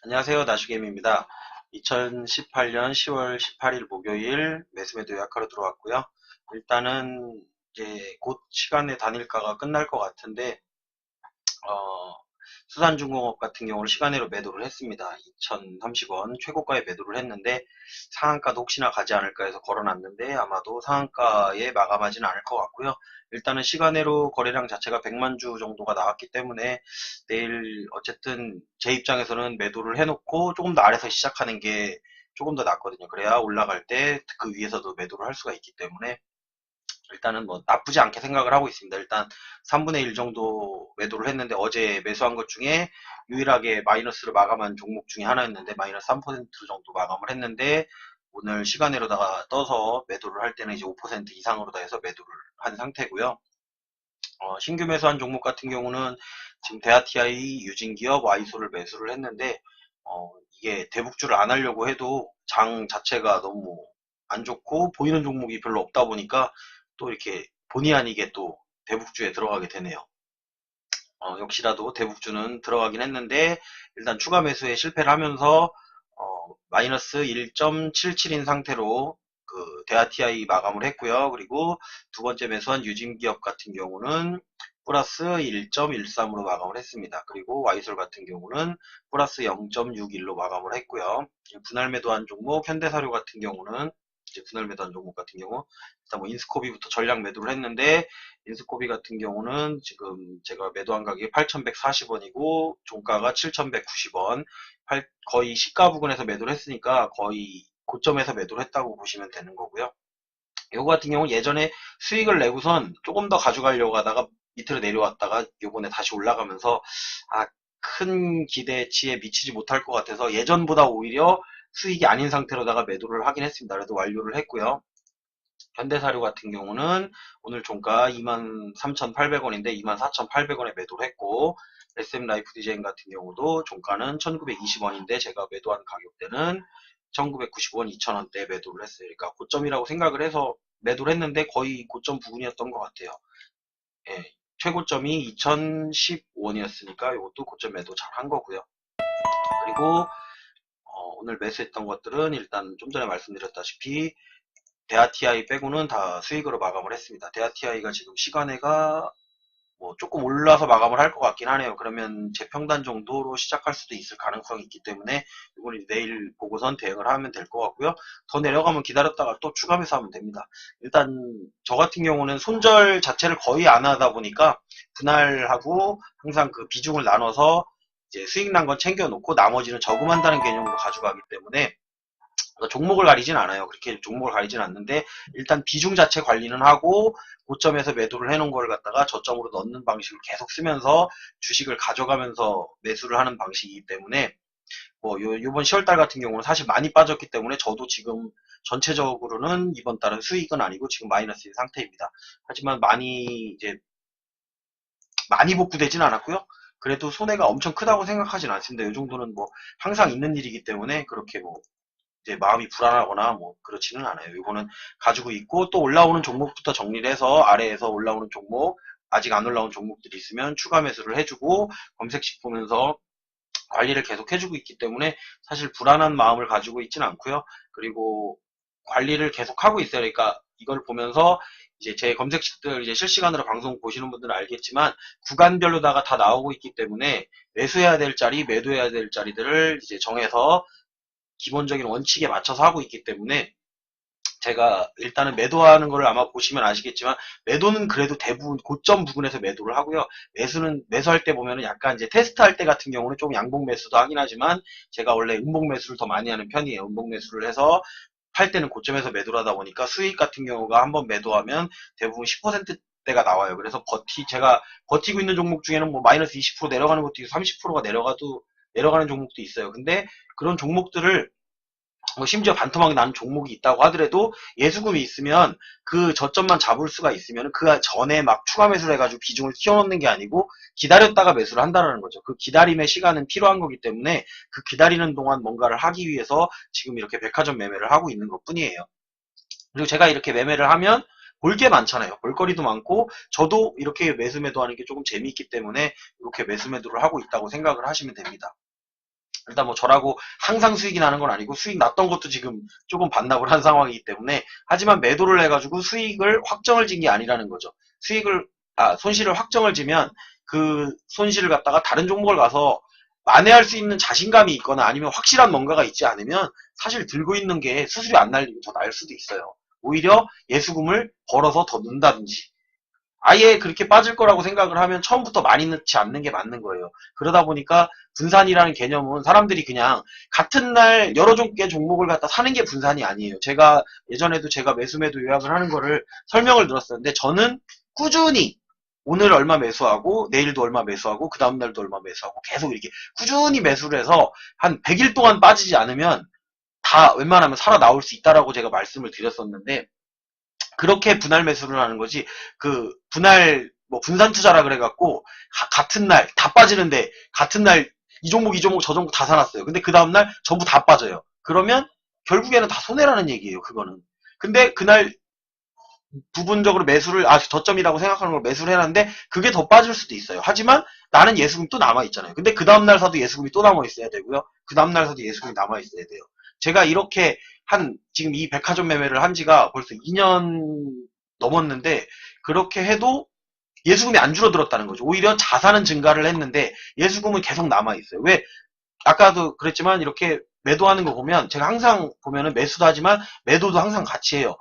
안녕하세요. 나주게임입니다. 2018년 10월 18일 목요일 매수매도 예약하러 들어왔고요. 일단은 이제 곧 시간에 단일가가 끝날 것 같은데 어, 수산중공업 같은 경우를 시간으로 매도를 했습니다. 2,030원 최고가에 매도를 했는데 상한가도 혹시나 가지 않을까 해서 걸어놨는데 아마도 상한가에 마감하지는 않을 것 같고요. 일단은 시간으로 거래량 자체가 100만 주 정도가 나왔기 때문에 내일 어쨌든 제 입장에서는 매도를 해놓고 조금 더 아래서 시작하는 게 조금 더 낫거든요. 그래야 올라갈 때 그 위에서도 매도를 할 수가 있기 때문에 일단은 뭐 나쁘지 않게 생각을 하고 있습니다. 일단 3분의 1 정도 매도를 했는데 어제 매수한 것 중에 유일하게 마이너스를 마감한 종목 중에 하나였는데 마이너스 3% 정도 마감을 했는데 오늘 시간으로다가 떠서 매도를 할 때는 이제 5% 이상으로 다 해서 매도를 한 상태고요. 신규 매수한 종목 같은 경우는 지금 대하TI, 유진기업, 와이소를 매수를 했는데 이게 대북주를 안 하려고 해도 장 자체가 너무 안 좋고 보이는 종목이 별로 없다 보니까 또 이렇게 본의 아니게 또 대북주에 들어가게 되네요. 역시라도 대북주는 들어가긴 했는데 일단 추가 매수에 실패를 하면서 마이너스 1.77인 상태로 그 대하TI 마감을 했고요. 그리고 두 번째 매수한 유진기업 같은 경우는 플러스 1.13으로 마감을 했습니다. 그리고 와이솔 같은 경우는 플러스 0.61로 마감을 했고요. 분할 매도한 종목 현대사료 같은 경우는 이제 분할 매도한 종목 같은 경우 일단 뭐 인스코비부터 전량 매도를 했는데 인스코비 같은 경우는 지금 제가 매도한 가격이 8,140원이고 종가가 7,190원 거의 시가 부근에서 매도를 했으니까 거의 고점에서 매도를 했다고 보시면 되는 거고요. 요거 같은 경우는 예전에 수익을 내고선 조금 더 가져가려고 하다가 밑으로 내려왔다가 요번에 다시 올라가면서 큰 기대치에 미치지 못할 것 같아서 예전보다 오히려 수익이 아닌 상태로다가 매도를 하긴 했습니다. 그래도 완료를 했고요. 현대사료 같은 경우는 오늘 종가 23,800원인데 24,800원에 매도를 했고 SM라이프 디자인 같은 경우도 종가는 1,920원인데 제가 매도한 가격대는 1,990원, 2,000원대 매도를 했어요. 그러니까 고점이라고 생각을 해서 매도를 했는데 거의 고점 부근이었던 것 같아요. 예, 최고점이 2,015원이었으니까 이것도 고점 매도 잘 한 거고요. 그리고 오늘 매수했던 것들은 일단 좀 전에 말씀드렸다시피 대하TI 빼고는 다 수익으로 마감을 했습니다. 대하TI가 지금 시간에가 뭐 조금 올라서 마감을 할 것 같긴 하네요. 그러면 재평단 정도로 시작할 수도 있을 가능성이 있기 때문에 이건 내일 보고선 대응을 하면 될 것 같고요. 더 내려가면 기다렸다가 또 추가 매수하면 됩니다. 일단 저 같은 경우는 손절 자체를 거의 안 하다 보니까 분할하고 항상 그 비중을 나눠서 이제 수익 난 건 챙겨놓고 나머지는 저금한다는 개념으로 가져가기 때문에 종목을 가리진 않아요. 그렇게 종목을 가리진 않는데 일단 비중 자체 관리는 하고 고점에서 매도를 해놓은 걸 갖다가 저점으로 넣는 방식을 계속 쓰면서 주식을 가져가면서 매수를 하는 방식이기 때문에 뭐 요번 10월달 같은 경우는 사실 많이 빠졌기 때문에 저도 지금 전체적으로는 이번 달은 수익은 아니고 지금 마이너스인 상태입니다. 하지만 많이 복구되진 않았고요. 그래도 손해가 엄청 크다고 생각하진 않습니다. 이 정도는 뭐 항상 있는 일이기 때문에 그렇게 뭐 이제 마음이 불안하거나 뭐 그렇지는 않아요. 이거는 가지고 있고 또 올라오는 종목부터 정리를 해서 아래에서 올라오는 종목 아직 안 올라온 종목들이 있으면 추가 매수를 해주고 검색식 보면서 관리를 계속 해주고 있기 때문에 사실 불안한 마음을 가지고 있지는 않고요. 그리고 관리를 계속 하고 있어요. 그러니까 이걸 보면서 이제 제 검색식들 이제 실시간으로 방송 보시는 분들은 알겠지만 구간별로다가 다 나오고 있기 때문에 매수해야 될 자리, 매도해야 될 자리들을 이제 정해서 기본적인 원칙에 맞춰서 하고 있기 때문에 제가 일단은 매도하는 거를 아마 보시면 아시겠지만 매도는 그래도 대부분 고점 부근에서 매도를 하고요. 매수는 매수할 때 보면은 약간 이제 테스트할 때 같은 경우는 좀 양봉 매수도 하긴 하지만 제가 원래 음봉 매수를 더 많이 하는 편이에요. 음봉 매수를 해서 팔 때는 고점에서 매도를 하다 보니까 수익 같은 경우가 한번 매도하면 대부분 10%대가 나와요. 그래서 제가 버티고 있는 종목 중에는 뭐 마이너스 20% 내려가는 것도 있고 30%가 내려가는 종목도 있어요. 근데 그런 종목들을 뭐 심지어 반토막이 나는 종목이 있다고 하더라도 예수금이 있으면 그 저점만 잡을 수가 있으면 그 전에 막 추가 매수를 해가지고 비중을 키워놓는 게 아니고 기다렸다가 매수를 한다는 거죠. 그 기다림의 시간은 필요한 거기 때문에 그 기다리는 동안 뭔가를 하기 위해서 지금 이렇게 백화점 매매를 하고 있는 것 뿐이에요. 그리고 제가 이렇게 매매를 하면 볼 게 많잖아요. 볼거리도 많고 저도 이렇게 매수 매도하는 게 조금 재미있기 때문에 이렇게 매수 매도를 하고 있다고 생각을 하시면 됩니다. 일단 뭐 저라고 항상 수익이 나는 건 아니고 수익 났던 것도 지금 조금 반납을 한 상황이기 때문에 하지만 매도를 해가지고 수익을 확정을 진 게 아니라는 거죠. 손실을 확정을 지면 그 손실을 갖다가 다른 종목을 가서 만회할 수 있는 자신감이 있거나 아니면 확실한 뭔가가 있지 않으면 사실 들고 있는 게 수수료 안 날리고 더 나을 수도 있어요. 오히려 예수금을 벌어서 더 넣는다든지 아예 그렇게 빠질 거라고 생각을 하면 처음부터 많이 넣지 않는 게 맞는 거예요. 그러다 보니까 분산이라는 개념은 사람들이 그냥 같은 날 여러 개 종목을 갖다 사는 게 분산이 아니에요. 제가 예전에도 제가 매수 요약을 하는 거를 설명을 들었었는데 저는 꾸준히 오늘 얼마 매수하고 내일도 얼마 매수하고 그 다음날도 얼마 매수하고 계속 이렇게 꾸준히 매수를 해서 한 100일 동안 빠지지 않으면 다 웬만하면 살아나올 수 있다라고 제가 말씀을 드렸었는데 그렇게 분할 매수를 하는 거지. 그 분할 뭐 분산 투자라 그래갖고 같은 날 다 빠지는데 같은 날 이 종목 저 종목 다 사놨어요. 근데 그 다음날 전부 다 빠져요. 그러면 결국에는 다 손해라는 얘기예요. 그거는. 근데 그날 부분적으로 매수를 저점이라고 생각하는 걸 매수를 해놨는데 그게 더 빠질 수도 있어요. 하지만 나는 예수금이 또 남아있잖아요. 근데 그 다음날 사도 예수금이 또 남아있어야 되고요. 그 다음날 사도 예수금이 남아있어야 돼요. 제가 이렇게 지금 이 백화점 매매를 한 지가 벌써 2년 넘었는데 그렇게 해도 예수금이 안 줄어들었다는 거죠. 오히려 자산은 증가를 했는데 예수금은 계속 남아있어요. 왜? 아까도 그랬지만 이렇게 매도하는 거 보면 제가 항상 보면은 매수도 하지만 매도도 항상 같이 해요.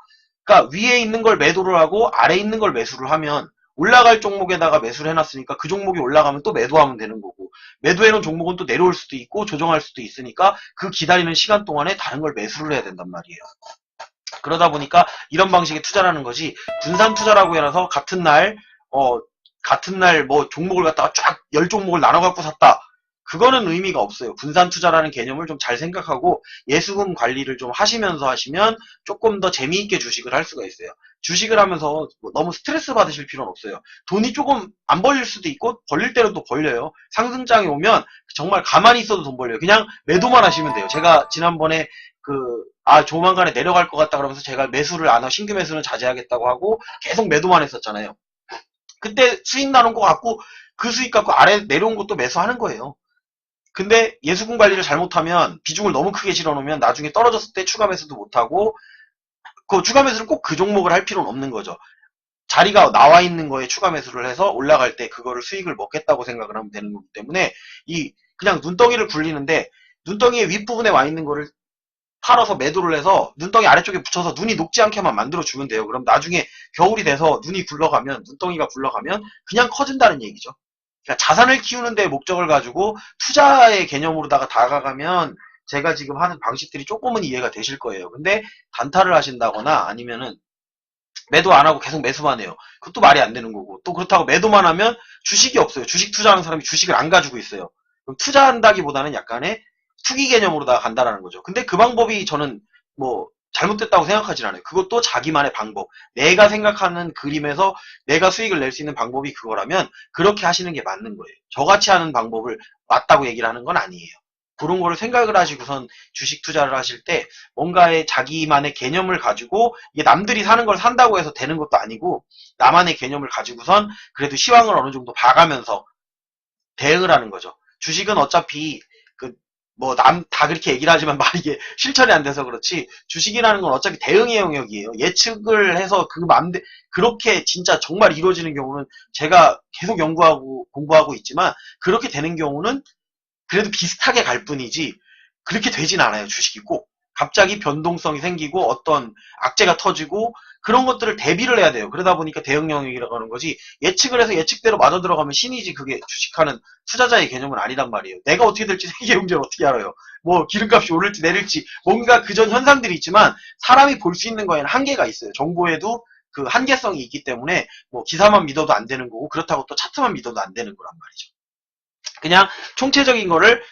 그러니까 위에 있는 걸 매도를 하고 아래 있는 걸 매수를 하면 올라갈 종목에다가 매수를 해놨으니까 그 종목이 올라가면 또 매도하면 되는 거고 매도해놓은 종목은 또 내려올 수도 있고 조정할 수도 있으니까 그 기다리는 시간 동안에 다른 걸 매수를 해야 된단 말이에요. 그러다 보니까 이런 방식의 투자라는 것이 분산 투자라고 해놔서 같은 날 뭐 종목을 갖다가 쫙 10종목을 나눠 갖고 샀다. 그거는 의미가 없어요. 분산 투자라는 개념을 좀 잘 생각하고 예수금 관리를 좀 하시면서 하시면 조금 더 재미있게 주식을 할 수가 있어요. 주식을 하면서 너무 스트레스 받으실 필요는 없어요. 돈이 조금 안 벌릴 수도 있고 벌릴 때는 또 벌려요. 상승장에 오면 정말 가만히 있어도 돈 벌려요. 그냥 매도만 하시면 돼요. 제가 지난번에 조만간에 내려갈 것 같다 그러면서 제가 매수를 안 하고 신규 매수는 자제하겠다고 하고 계속 매도만 했었잖아요. 그때 수익 나는 거 갖고 그 수익 갖고 아래 내려온 것도 매수하는 거예요. 근데 예수금 관리를 잘못하면 비중을 너무 크게 실어놓으면 나중에 떨어졌을 때 추가 매수도 못하고 그 추가 매수를 꼭 그 종목을 할 필요는 없는 거죠. 자리가 나와 있는 거에 추가 매수를 해서 올라갈 때 그거를 수익을 먹겠다고 생각을 하면 되는 거기 때문에 그냥 눈덩이를 굴리는데 눈덩이의 윗부분에 와 있는 거를 팔아서 매도를 해서 눈덩이 아래쪽에 붙여서 눈이 녹지 않게만 만들어주면 돼요. 그럼 나중에 겨울이 돼서 눈덩이가 굴러가면 그냥 커진다는 얘기죠. 그러니까 자산을 키우는 데 목적을 가지고 투자의 개념으로다가 다가가면 제가 지금 하는 방식들이 조금은 이해가 되실 거예요. 근데 단타를 하신다거나 아니면은 매도 안 하고 계속 매수만 해요. 그것도 말이 안 되는 거고 또 그렇다고 매도만 하면 주식이 없어요. 주식 투자하는 사람이 주식을 안 가지고 있어요. 그럼 투자한다기보다는 약간의 투기 개념으로다가 간다라는 거죠. 근데 그 방법이 저는 뭐 잘못됐다고 생각하진 않아요. 그것도 자기만의 방법. 내가 생각하는 그림에서 내가 수익을 낼 수 있는 방법이 그거라면 그렇게 하시는 게 맞는 거예요. 저같이 하는 방법을 맞다고 얘기를 하는 건 아니에요. 그런 거를 생각을 하시고선 주식 투자를 하실 때 뭔가의 자기만의 개념을 가지고 이게 남들이 사는 걸 산다고 해서 되는 것도 아니고 나만의 개념을 가지고선 그래도 시황을 어느 정도 봐가면서 대응을 하는 거죠. 주식은 어차피 다 그렇게 얘기를 하지만 이게 실천이 안 돼서 그렇지 주식이라는 건 어차피 대응의 영역이에요. 예측을 해서 그렇게 진짜 정말 이루어지는 경우는 제가 계속 연구하고 공부하고 있지만 그렇게 되는 경우는 그래도 비슷하게 갈 뿐이지 그렇게 되진 않아요. 주식이 꼭 갑자기 변동성이 생기고 어떤 악재가 터지고 그런 것들을 대비를 해야 돼요. 그러다 보니까 대응 영역이라고 하는 거지 예측을 해서 예측대로 맞아 들어가면 신이지 그게 주식하는 투자자의 개념은 아니란 말이에요. 내가 어떻게 될지 세계 경제를 어떻게 알아요. 뭐 기름값이 오를지 내릴지 뭔가 그전 현상들이 있지만 사람이 볼 수 있는 거에는 한계가 있어요. 정보에도 그 한계성이 있기 때문에 뭐 기사만 믿어도 안 되는 거고 그렇다고 또 차트만 믿어도 안 되는 거란 말이죠. 그냥 총체적인 거를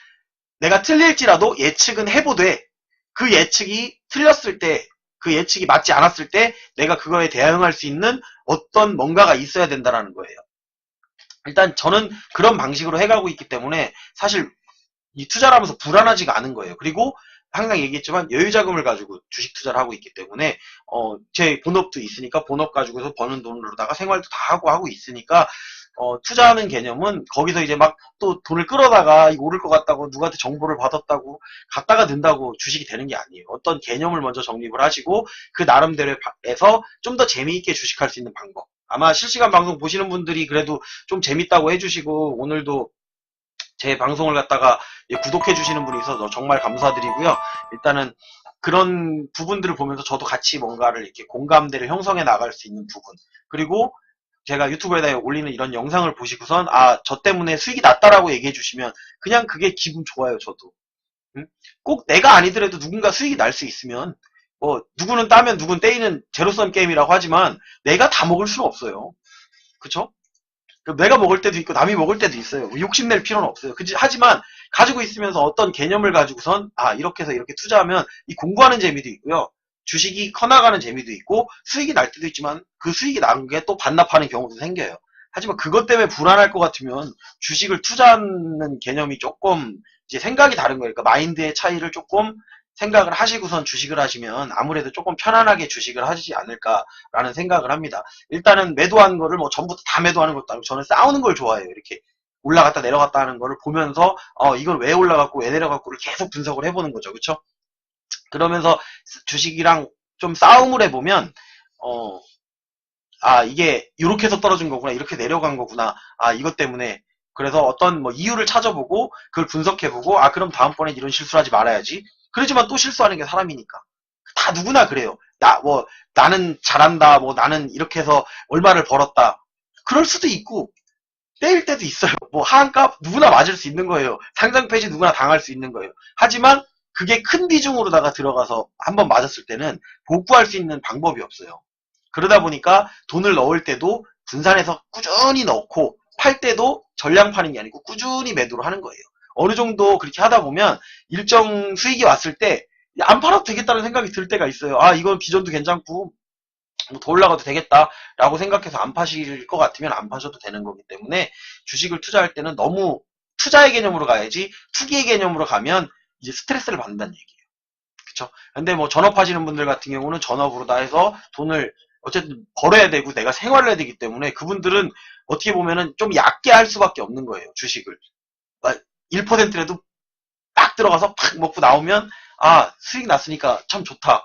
내가 틀릴지라도 예측은 해보되 그 예측이 틀렸을 때 그 예측이 맞지 않았을 때 내가 그거에 대응할 수 있는 어떤 뭔가가 있어야 된다는 거예요. 일단 저는 그런 방식으로 해가고 있기 때문에 사실 이 투자를 하면서 불안하지가 않은 거예요. 그리고 항상 얘기했지만 여유자금을 가지고 주식 투자를 하고 있기 때문에 제 본업도 있으니까 본업 가지고서 버는 돈으로다가 생활도 다 하고 있으니까 투자하는 개념은 거기서 이제 막 또 돈을 끌어다가 이거 오를 것 같다고 누구한테 정보를 받았다고 갖다가 든다고 주식이 되는 게 아니에요. 어떤 개념을 먼저 정립을 하시고 그 나름대로에서 좀 더 재미있게 주식할 수 있는 방법. 아마 실시간 방송 보시는 분들이 그래도 좀 재밌다고 해주시고 오늘도 제 방송을 갖다가 구독해 주시는 분이 있어서 정말 감사드리고요. 일단은 그런 부분들을 보면서 저도 같이 뭔가를 이렇게 공감대를 형성해 나갈 수 있는 부분. 그리고 제가 유튜브에다 올리는 이런 영상을 보시고선 저 때문에 수익이 났다라고 얘기해 주시면 그냥 그게 기분 좋아요, 저도. 응? 꼭 내가 아니더라도 누군가 수익이 날 수 있으면 누구는 따면 누구는 떼이는 제로섬 게임이라고 하지만 내가 다 먹을 수는 없어요. 그쵸? 내가 먹을 때도 있고 남이 먹을 때도 있어요. 욕심낼 필요는 없어요. 하지만 가지고 있으면서 어떤 개념을 가지고선 이렇게 해서 이렇게 투자하면 이 공부하는 재미도 있고요. 주식이 커나가는 재미도 있고 수익이 날 때도 있지만 그 수익이 난 게 또 반납하는 경우도 생겨요. 하지만 그것 때문에 불안할 것 같으면 주식을 투자하는 개념이 조금 이제 생각이 다른 거예요. 그러니까 마인드의 차이를 조금 생각을 하시고선 주식을 하시면 아무래도 조금 편안하게 주식을 하시지 않을까라는 생각을 합니다. 일단은 매도한 거를 뭐 전부 다 매도하는 것도 아니고 저는 싸우는 걸 좋아해요. 이렇게 올라갔다 내려갔다 하는 거를 보면서 이걸 왜 올라갔고 왜 내려갔고를 계속 분석을 해보는 거죠. 그렇죠? 그러면서 주식이랑 좀 싸움을 해보면 이게 이렇게 해서 떨어진 거구나, 이렇게 내려간 거구나, 이것 때문에. 그래서 어떤 뭐 이유를 찾아보고 그걸 분석해보고 그럼 다음번엔 이런 실수를 하지 말아야지. 그러지만 또 실수하는 게 사람이니까. 다 누구나 그래요. 나는 잘한다, 나는 이렇게 해서 얼마를 벌었다. 그럴 수도 있고 떼일 때도 있어요. 하한가 누구나 맞을 수 있는 거예요. 상장 폐지 누구나 당할 수 있는 거예요. 하지만 그게 큰 비중으로다가 들어가서 한번 맞았을 때는 복구할 수 있는 방법이 없어요. 그러다 보니까 돈을 넣을 때도 분산해서 꾸준히 넣고 팔 때도 전량 파는 게 아니고 꾸준히 매도를 하는 거예요. 어느 정도 그렇게 하다 보면 일정 수익이 왔을 때 안 팔아도 되겠다는 생각이 들 때가 있어요. 이건 비전도 괜찮고 더 올라가도 되겠다라고 생각해서 안 파실 것 같으면 안 파셔도 되는 거기 때문에 주식을 투자할 때는 너무 투자의 개념으로 가야지 투기의 개념으로 가면 이제 스트레스를 받는다는 얘기예요. 그쵸? 근데 전업하시는 분들 같은 경우는 전업으로 다 해서 돈을 어쨌든 벌어야 되고 내가 생활을 해야 되기 때문에 그분들은 어떻게 보면은 좀 얕게 할 수밖에 없는 거예요. 주식을. 1%라도 딱 들어가서 팍 먹고 나오면 수익 났으니까 참 좋다.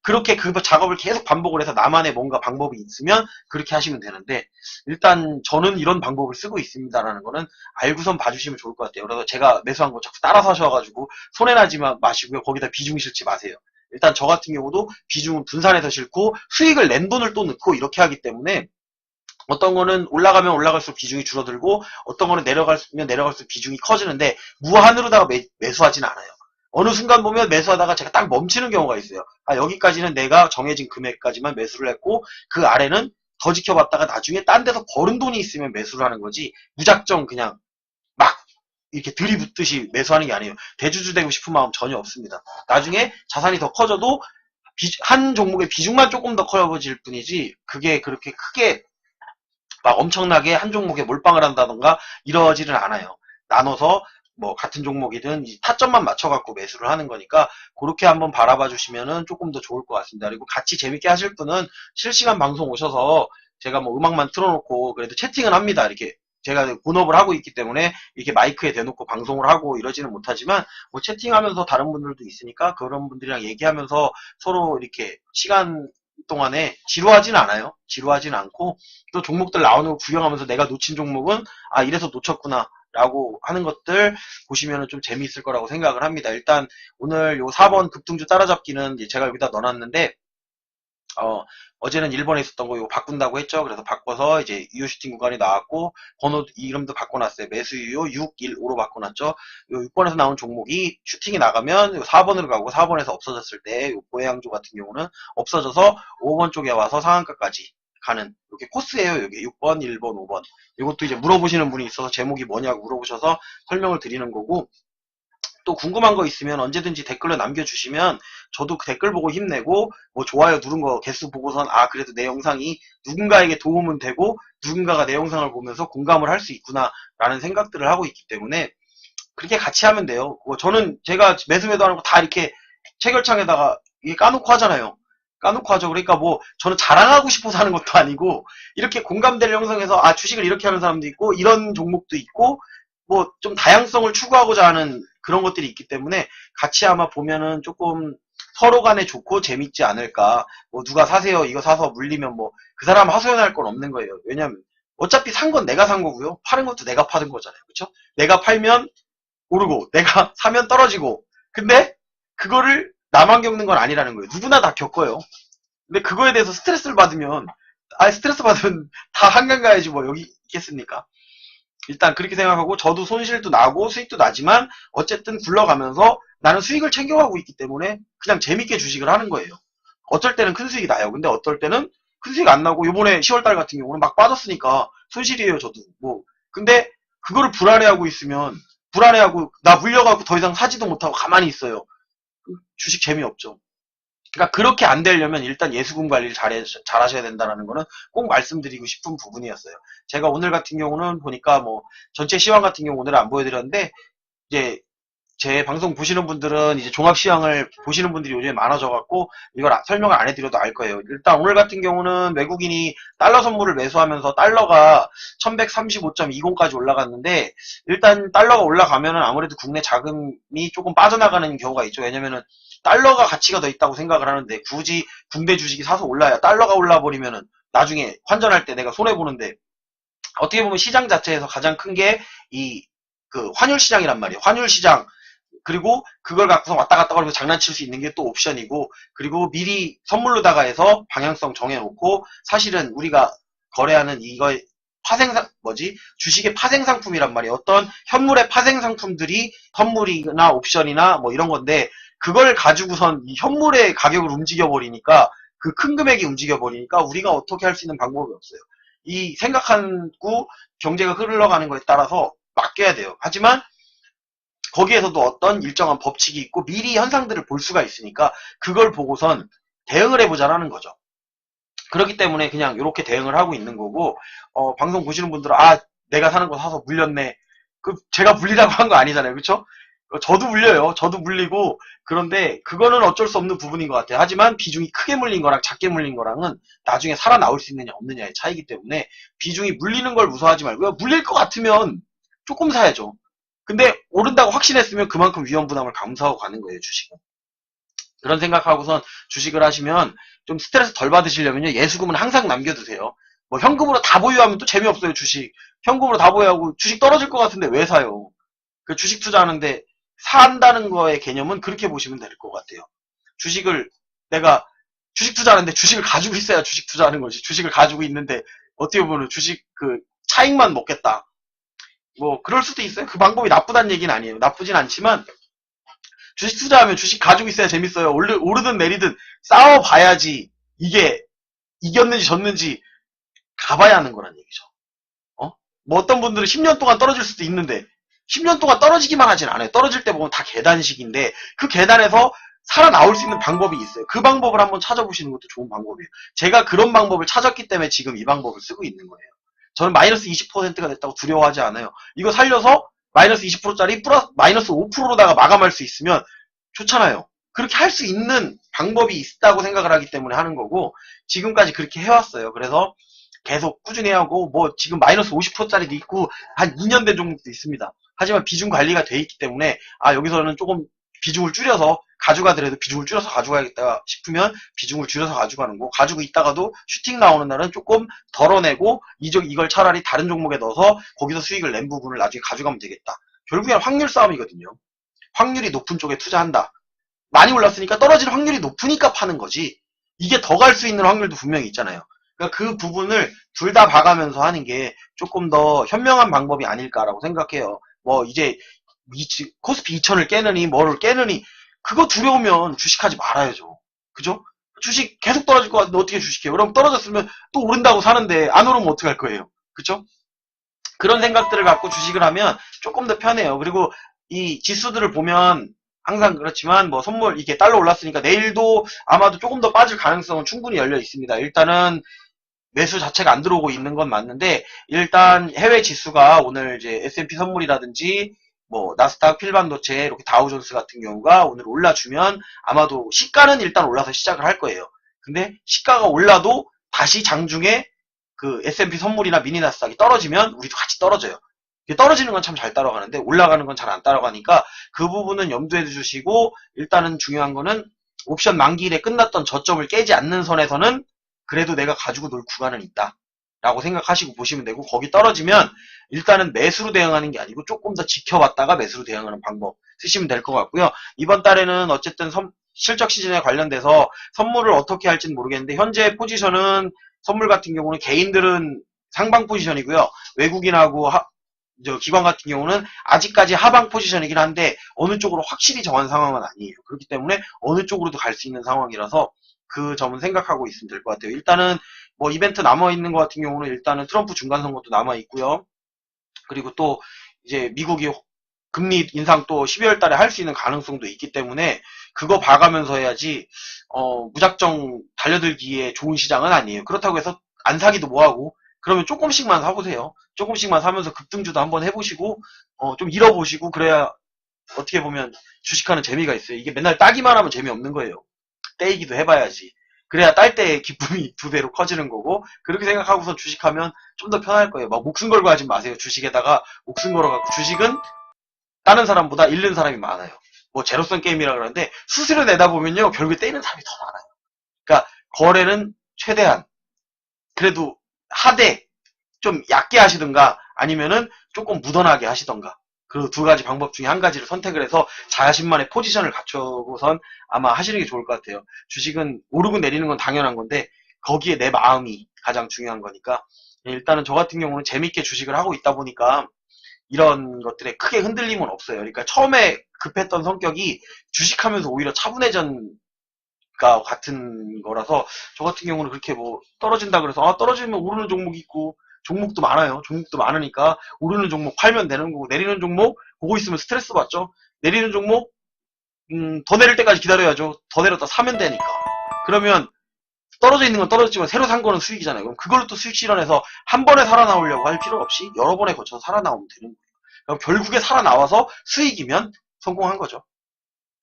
그렇게 그 작업을 계속 반복을 해서 나만의 뭔가 방법이 있으면 그렇게 하시면 되는데 일단 저는 이런 방법을 쓰고 있습니다라는 거는 알고선 봐주시면 좋을 것 같아요. 그래서 제가 매수한 거 자꾸 따라서 하셔가지고 손해나지 마시고요. 거기다 비중 실지 마세요. 일단 저 같은 경우도 비중은 분산해서 실고 수익을 낸 돈을 또 넣고 이렇게 하기 때문에 어떤 거는 올라가면 올라갈수록 비중이 줄어들고 어떤 거는 내려가면 내려갈수록 비중이 커지는데 무한으로다가 매수하진 않아요. 어느 순간 보면 매수하다가 제가 딱 멈추는 경우가 있어요. 여기까지는 내가 정해진 금액까지만 매수를 했고 그 아래는 더 지켜봤다가 나중에 딴 데서 벌은 돈이 있으면 매수를 하는 거지 무작정 그냥 막 이렇게 들이붓듯이 매수하는 게 아니에요. 대주주 되고 싶은 마음 전혀 없습니다. 나중에 자산이 더 커져도 한 종목의 비중만 조금 더 커져질 뿐이지 그게 그렇게 크게 막 엄청나게 한 종목에 몰빵을 한다던가 이러지는 않아요. 나눠서 같은 종목이든 타점만 맞춰갖고 매수를 하는 거니까 그렇게 한번 바라봐 주시면은 조금 더 좋을 것 같습니다. 그리고 같이 재밌게 하실 분은 실시간 방송 오셔서 제가 음악만 틀어놓고 그래도 채팅은 합니다. 이렇게 제가 본업을 하고 있기 때문에 이렇게 마이크에 대놓고 방송을 하고 이러지는 못하지만 채팅하면서 다른 분들도 있으니까 그런 분들이랑 얘기하면서 서로 이렇게 시간 동안에 지루하진 않아요. 지루하진 않고 또 종목들 나오는 거 구경하면서 내가 놓친 종목은 이래서 놓쳤구나 라고 하는 것들 보시면 좀 재미있을 거라고 생각을 합니다. 일단 오늘 요 4번 급등주 따라잡기는 제가 여기다 넣어놨는데 어제는 1번에 있었던 거 이거 바꾼다고 했죠. 그래서 바꿔서 이제 유효 슈팅 구간이 나왔고 번호 이름도 바꿔놨어요. 매수 유효 615로 바꿔놨죠. 요 6번에서 나온 종목이 슈팅이 나가면 4번으로 가고 4번에서 없어졌을 때 고해양조 같은 경우는 없어져서 5번 쪽에 와서 상한가까지 가는 이렇게 코스예요. 여기 6번, 1번, 5번. 이것도 이제 물어보시는 분이 있어서 제목이 뭐냐고 물어보셔서 설명을 드리는 거고 또 궁금한 거 있으면 언제든지 댓글로 남겨주시면 저도 그 댓글 보고 힘내고 좋아요 누른 거 개수 보고선 그래도 내 영상이 누군가에게 도움은 되고 누군가가 내 영상을 보면서 공감을 할 수 있구나 라는 생각들을 하고 있기 때문에 그렇게 같이 하면 돼요. 저는 제가 매수 매도하는 거 다 이렇게 체결창에다가 이게 까놓고 하잖아요. 까놓고 하죠. 그러니까 뭐 저는 자랑하고 싶어서 하는 것도 아니고 이렇게 공감대를 형성해서 아 주식을 이렇게 하는 사람도 있고 이런 종목도 있고 뭐 좀 다양성을 추구하고자 하는 그런 것들이 있기 때문에 같이 아마 보면은 조금 서로 간에 좋고 재밌지 않을까. 뭐 누가 사세요 이거 사서 물리면 뭐 그 사람 하소연할 건 없는 거예요. 왜냐면 어차피 산 건 내가 산 거고요. 파는 것도 내가 파는 거잖아요. 그렇죠? 내가 팔면 오르고 내가 사면 떨어지고 근데 그거를 나만 겪는 건 아니라는 거예요. 누구나 다 겪어요. 근데 그거에 대해서 스트레스를 받으면 스트레스 받으면 다 한강 가야지 뭐 여기 있겠습니까? 일단 그렇게 생각하고 저도 손실도 나고 수익도 나지만 어쨌든 굴러가면서 나는 수익을 챙겨가고 있기 때문에 그냥 재밌게 주식을 하는 거예요. 어쩔 때는 큰 수익이 나요. 근데 어떨 때는 큰 수익 안 나고 요번에 10월달 같은 경우는 막 빠졌으니까 손실이에요. 저도 뭐 근데 그거를 불안해하고 있으면 불안해하고 나 물려가고 더 이상 사지도 못하고 가만히 있어요. 주식 재미없죠. 그러니까 그렇게 안 되려면 일단 예수금 관리를 잘하셔야 된다는 거는 꼭 말씀드리고 싶은 부분이었어요. 제가 오늘 같은 경우는 보니까 뭐 전체 시황 같은 경우 오늘 안 보여드렸는데 이제 제 방송 보시는 분들은 이제 종합시황을 보시는 분들이 요즘에 많아져갖고 이걸 설명을 안 해드려도 알 거예요. 일단 오늘 같은 경우는 외국인이 달러 선물을 매수하면서 달러가 1135.20까지 올라갔는데 일단 달러가 올라가면은 아무래도 국내 자금이 조금 빠져나가는 경우가 있죠. 왜냐면은 달러가 가치가 더 있다고 생각을 하는데 굳이 국내 주식이 사서 올라야 달러가 올라버리면은 나중에 환전할 때 내가 손해보는데 어떻게 보면 시장 자체에서 가장 큰 게 이 그 환율 시장이란 말이에요. 환율 시장 그리고 그걸 갖고서 왔다 갔다 거리면서 장난칠 수 있는 게 또 옵션이고 그리고 미리 선물로다가 해서 방향성 정해놓고 사실은 우리가 거래하는 이거 주식의 파생상품이란 말이에요. 어떤 현물의 파생상품들이 선물이나 옵션이나 뭐 이런 건데 그걸 가지고선 이 현물의 가격을 움직여버리니까 그 큰 금액이 움직여버리니까 우리가 어떻게 할 수 있는 방법이 없어요. 이 생각하고 경제가 흘러가는 거에 따라서 맡겨야 돼요. 하지만 거기에서도 어떤 일정한 법칙이 있고 미리 현상들을 볼 수가 있으니까 그걸 보고선 대응을 해보자라는 거죠. 그렇기 때문에 그냥 이렇게 대응을 하고 있는 거고 방송 보시는 분들은 내가 사는 거 사서 물렸네. 제가 물리라고 한 거 아니잖아요. 그렇죠? 저도 물려요. 저도 물리고 그런데 그거는 어쩔 수 없는 부분인 것 같아요. 하지만 비중이 크게 물린 거랑 작게 물린 거랑은 나중에 살아나올 수 있느냐 없느냐의 차이기 때문에 비중이 물리는 걸 무서워하지 말고요. 물릴 것 같으면 조금 사야죠. 근데 오른다고 확신했으면 그만큼 위험 부담을 감수하고 가는 거예요. 주식은. 그런 생각하고선 주식을 하시면 좀 스트레스 덜 받으시려면요. 예수금은 항상 남겨두세요. 뭐 현금으로 다 보유하면 또 재미없어요. 주식. 현금으로 다 보유하고 주식 떨어질 것 같은데 왜 사요? 그 주식 투자하는데 산다는 거의 개념은 그렇게 보시면 될 것 같아요. 주식을 내가 주식 투자하는데 주식을 가지고 있어야 주식 투자하는 거지. 주식을 가지고 있는데 어떻게 보면 주식 그 차익만 먹겠다. 뭐 그럴 수도 있어요. 그 방법이 나쁘다는 얘기는 아니에요. 나쁘진 않지만 주식 투자하면 주식 가지고 있어야 재밌어요. 오르든 내리든 싸워봐야지 이게 이겼는지 졌는지 가봐야 하는 거란 얘기죠. 뭐 어떤 분들은 10년 동안 떨어질 수도 있는데 10년 동안 떨어지기만 하진 않아요. 떨어질 때 보면 다 계단식인데 그 계단에서 살아나올 수 있는 방법이 있어요. 그 방법을 한번 찾아보시는 것도 좋은 방법이에요. 제가 그런 방법을 찾았기 때문에 지금 이 방법을 쓰고 있는 거예요. 저는 마이너스 20%가 됐다고 두려워하지 않아요. 이거 살려서 마이너스 20%짜리 마이너스 5%로다가 마감할 수 있으면 좋잖아요. 그렇게 할 수 있는 방법이 있다고 생각을 하기 때문에 하는 거고 지금까지 그렇게 해왔어요. 그래서 계속 꾸준히 하고 뭐 지금 마이너스 50%짜리도 있고 한 2년 된 종목도 있습니다. 하지만 비중 관리가 돼 있기 때문에 여기서는 조금 비중을 줄여서 가져가더라도 비중을 줄여서 가져가야겠다 싶으면 비중을 줄여서 가져가는 거 가지고 있다가도 슈팅 나오는 날은 조금 덜어내고 이걸 차라리 다른 종목에 넣어서 거기서 수익을 낸 부분을 나중에 가져가면 되겠다. 결국엔 확률 싸움이거든요. 확률이 높은 쪽에 투자한다. 많이 올랐으니까 떨어질 확률이 높으니까 파는 거지. 이게 더 갈 수 있는 확률도 분명히 있잖아요. 그러니까 그 부분을 둘 다 봐가면서 하는 게 조금 더 현명한 방법이 아닐까라고 생각해요. 뭐 이제 코스피 2000을 깨느니 뭐를 깨느니 그거 두려우면 주식하지 말아야죠. 그죠? 주식 계속 떨어질 것 같은데 어떻게 주식해요? 그럼 떨어졌으면 또 오른다고 사는데 안 오르면 어떡할 거예요? 그죠? 그런 생각들을 갖고 주식을 하면 조금 더 편해요. 그리고 이 지수들을 보면 항상 그렇지만 뭐 선물 이게 달러 올랐으니까 내일도 아마도 조금 더 빠질 가능성은 충분히 열려 있습니다. 일단은 매수 자체가 안 들어오고 있는 건 맞는데 일단 해외 지수가 오늘 이제 S&P 선물이라든지 뭐 나스닥 필반도체 이렇게 다우존스 같은 경우가 오늘 올라주면 아마도 시가는 일단 올라서 시작을 할 거예요. 근데 시가가 올라도 다시 장중에 그 S&P 선물이나 미니나스닥이 떨어지면 우리도 같이 떨어져요. 떨어지는 건 참 잘 따라가는데 올라가는 건 잘 안 따라가니까 그 부분은 염두에 두시고, 일단은 중요한 거는 옵션 만기일에 끝났던 저점을 깨지 않는 선에서는 그래도 내가 가지고 놀 구간은 있다 라고 생각하시고 보시면 되고, 거기 떨어지면 일단은 매수로 대응하는 게 아니고 조금 더 지켜봤다가 매수로 대응하는 방법 쓰시면 될 것 같고요. 이번 달에는 어쨌든 실적 시즌에 관련돼서 선물을 어떻게 할지는 모르겠는데, 현재 포지션은 선물 같은 경우는 개인들은 상방 포지션이고요. 외국인하고 기관 같은 경우는 아직까지 하방 포지션이긴 한데 어느 쪽으로 확실히 정한 상황은 아니에요. 그렇기 때문에 어느 쪽으로도 갈 수 있는 상황이라서 그 점은 생각하고 있으면 될 것 같아요. 일단은 뭐 이벤트 남아있는 것 같은 경우는 일단은 트럼프 중간선거도 남아있고요. 그리고 또 이제 미국이 금리 인상 또 12월 달에 할 수 있는 가능성도 있기 때문에 그거 봐가면서 해야지, 무작정 달려들기에 좋은 시장은 아니에요. 그렇다고 해서 안 사기도 뭐하고, 그러면 조금씩만 사보세요. 조금씩만 사면서 급등주도 한번 해보시고, 좀 잃어보시고, 그래야 어떻게 보면 주식하는 재미가 있어요. 이게 맨날 따기만 하면 재미없는 거예요. 떼이기도 해봐야지. 그래야 딸 때의 기쁨이 두 배로 커지는 거고, 그렇게 생각하고서 주식하면 좀 더 편할 거예요. 막 목숨 걸고 하지 마세요. 주식에다가 목숨 걸어갖고. 주식은 다른 사람보다 잃는 사람이 많아요. 뭐 제로섬 게임이라 그러는데 수수료 내다 보면요 결국에 떼이는 사람이 더 많아요. 그러니까 거래는 최대한 그래도 하되 좀 얕게 하시든가 아니면은 조금 무던하게 하시던가, 그 두 가지 방법 중에 한 가지를 선택을 해서 자신만의 포지션을 갖추고선 아마 하시는 게 좋을 것 같아요. 주식은 오르고 내리는 건 당연한 건데 거기에 내 마음이 가장 중요한 거니까, 일단은 저 같은 경우는 재밌게 주식을 하고 있다 보니까 이런 것들에 크게 흔들림은 없어요. 그러니까 처음에 급했던 성격이 주식하면서 오히려 차분해진 같은 거라서, 저 같은 경우는 그렇게 뭐 떨어진다 그래서 떨어지면 오르는 종목이 있고, 종목도 많아요. 종목도 많으니까 오르는 종목 팔면 되는 거고, 내리는 종목 보고 있으면 스트레스 받죠. 내리는 종목 더 내릴 때까지 기다려야죠. 더 내렸다 사면 되니까. 그러면 떨어져 있는 건 떨어졌지만 새로 산 거는 수익이잖아요. 그럼 그걸로 또 수익 실현해서 한 번에 살아나오려고 할 필요 없이 여러 번에 거쳐서 살아나오면 되는 거예요. 그럼 결국에 살아나와서 수익이면 성공한 거죠.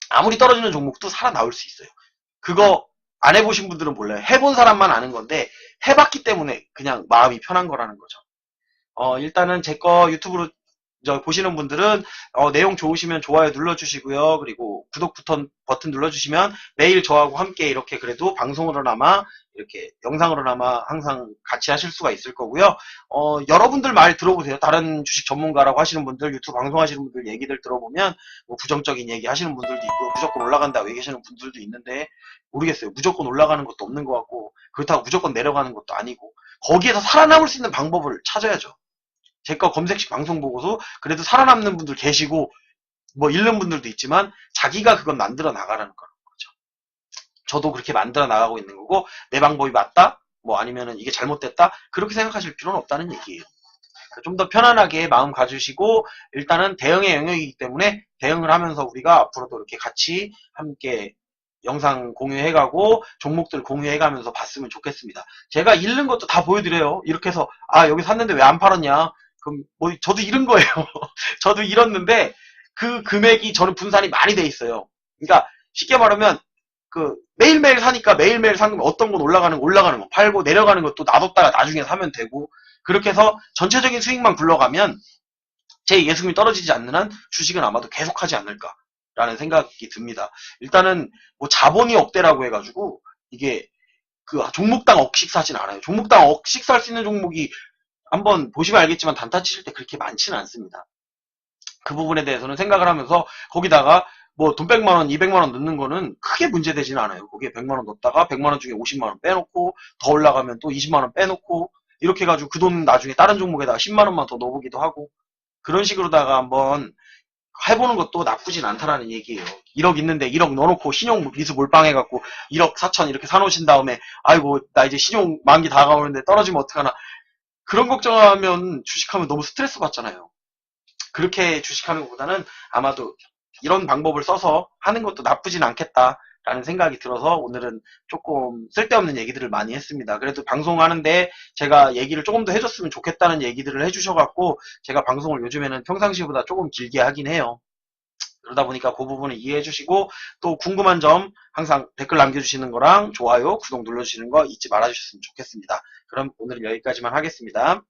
아무리 떨어지는 종목도 살아나올 수 있어요. 그거 안 해보신 분들은 몰라요. 해본 사람만 아는 건데 해봤기 때문에 그냥 마음이 편한 거라는 거죠. 일단은 제 거 유튜브로 보시는 분들은 내용 좋으시면 좋아요 눌러주시고요. 그리고 구독 버튼 눌러주시면 매일 저하고 함께 이렇게 그래도 방송으로나마 이렇게 영상으로나마 항상 같이 하실 수가 있을 거고요. 여러분들 말 들어보세요. 다른 주식 전문가라고 하시는 분들, 유튜브 방송하시는 분들 얘기들 들어보면 뭐 부정적인 얘기 하시는 분들도 있고 무조건 올라간다고 얘기하시는 분들도 있는데, 모르겠어요. 무조건 올라가는 것도 없는 것 같고 그렇다고 무조건 내려가는 것도 아니고, 거기에서 살아남을 수 있는 방법을 찾아야죠. 제 거 검색식 방송 보고서 그래도 살아남는 분들 계시고 뭐 잃는 분들도 있지만 자기가 그건 만들어 나가라는 거죠. 저도 그렇게 만들어 나가고 있는 거고, 내 방법이 맞다 뭐 아니면은 이게 잘못됐다 그렇게 생각하실 필요는 없다는 얘기예요. 좀 더 편안하게 마음 가주시고, 일단은 대응의 영역이기 때문에 대응을 하면서 우리가 앞으로도 이렇게 같이 함께 영상 공유해가고 종목들 공유해가면서 봤으면 좋겠습니다. 제가 잃는 것도 다 보여드려요. 이렇게 해서 여기 샀는데 왜 안 팔았냐, 그럼 뭐 저도 잃은 거예요. 저도 잃었는데 그 금액이 저는 분산이 많이 돼 있어요. 그러니까 쉽게 말하면 그 매일매일 사니까 매일매일 산 거면 어떤 건 올라가는 거 팔고, 내려가는 것도 놔뒀다가 나중에 사면 되고, 그렇게 해서 전체적인 수익만 굴러가면 제 예수금이 떨어지지 않는 한 주식은 아마도 계속하지 않을까라는 생각이 듭니다. 일단은 뭐 자본이 억대라고 해가지고 이게 그 종목당 억씩 사진 않아요. 종목당 억씩 살 수 있는 종목이 한번 보시면 알겠지만 단타 치실 때 그렇게 많지는 않습니다. 그 부분에 대해서는 생각을 하면서 거기다가 뭐 돈 100만원, 200만원 넣는 거는 크게 문제되지는 않아요. 거기에 100만원 넣었다가 100만원 중에 50만원 빼놓고 더 올라가면 또 20만원 빼놓고 이렇게 해가지고 그 돈 나중에 다른 종목에다가 10만원만 더 넣어보기도 하고, 그런 식으로다가 한번 해보는 것도 나쁘진 않다라는 얘기예요. 1억 있는데 1억 넣어놓고 신용 미수 몰빵해갖고 1억 4천 이렇게 사놓으신 다음에 아이고 나 이제 신용 만기 다가오는데 떨어지면 어떡하나, 그런 걱정하면 주식하면 너무 스트레스 받잖아요. 그렇게 주식하는 것보다는 아마도 이런 방법을 써서 하는 것도 나쁘진 않겠다라는 생각이 들어서 오늘은 조금 쓸데없는 얘기들을 많이 했습니다. 그래도 방송하는데 제가 얘기를 조금 더 해줬으면 좋겠다는 얘기들을 해주셔갖고 제가 방송을 요즘에는 평상시보다 조금 길게 하긴 해요. 그러다 보니까 그 부분을 이해해 주시고 또 궁금한 점 항상 댓글 남겨주시는 거랑 좋아요, 구독 눌러주시는 거 잊지 말아 주셨으면 좋겠습니다. 그럼 오늘은 여기까지만 하겠습니다.